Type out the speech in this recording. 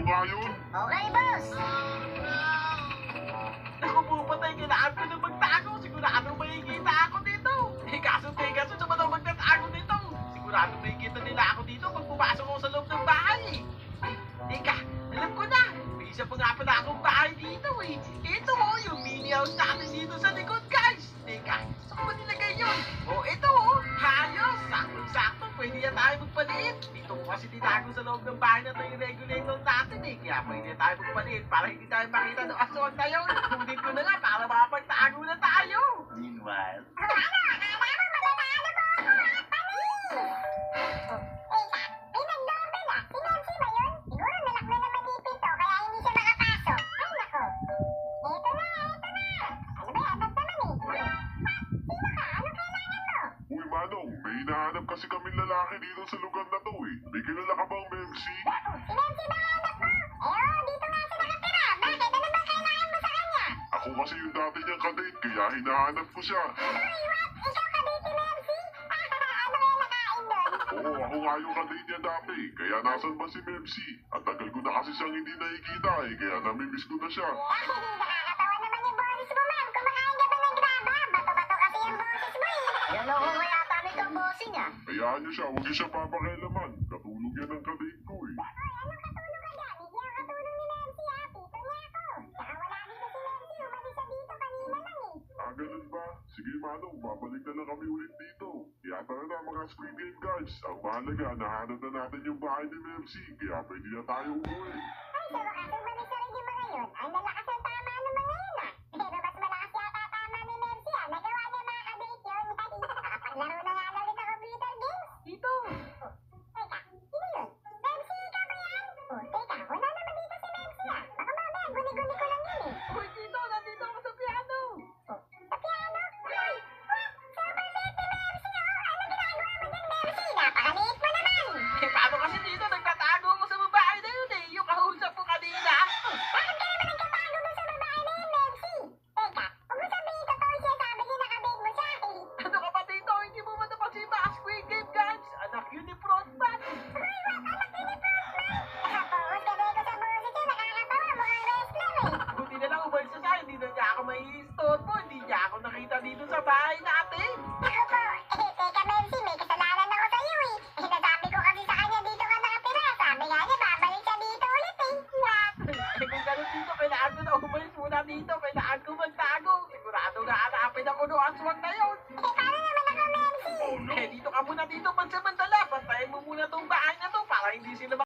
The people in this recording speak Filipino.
nga yun. Okay, boss. Naku po, patay, kailangan ko na magtago. Sigurado makikita ako dito. Kaso naman ako magtatago dito. Sigurado makikita nila ako dito pag pumasok ako sa loob ng bahay. Teka, alam ko na. May isa pa nga pala akong bahay dito eh. Ito yung mini house natin dito sa likod, guys. Teka, saan ko nilagay yun? Ito hayos. Sakto-sakto, pwede na tayo magpalit. Dito ko kasi tinago sa loob ng bahay na ito yung regulator natin eh. Kaya pwede na tayo magpalit para hindi tayo makita ng aswang na yun. Kunin ko na nga para makapagtago na tayo. Meanwhile, Uy, Manong, may hinahanap kasi kami lalaki dito sa lugar na to eh. May kilala ka bang Memsi? Ako kasi yung dati niyang kadate, kaya hinahanap ko siya. Oo, ako nga yung kadate niya dati, kaya nasan ba si Memsi? At tagal ko na kasi siyang hindi nakikita eh, kaya namimiss ko na siya. Naloko ko yata nito, bossing ah. Hayaan niyo siya, huwag niyo siya papakialaman. Katulog yan ang kadate ko eh. Ganun ba? Sige Manong, babalik na lang kami ulit dito. Kaya tara na mga Squid Game guys. Ang mahalaga, nahanap na natin yung bahay ni Memsi. Kaya pwede na tayo umuwi. Ay, sa wakas, ang balik sa rin yung mga yun. Ang lalakas ng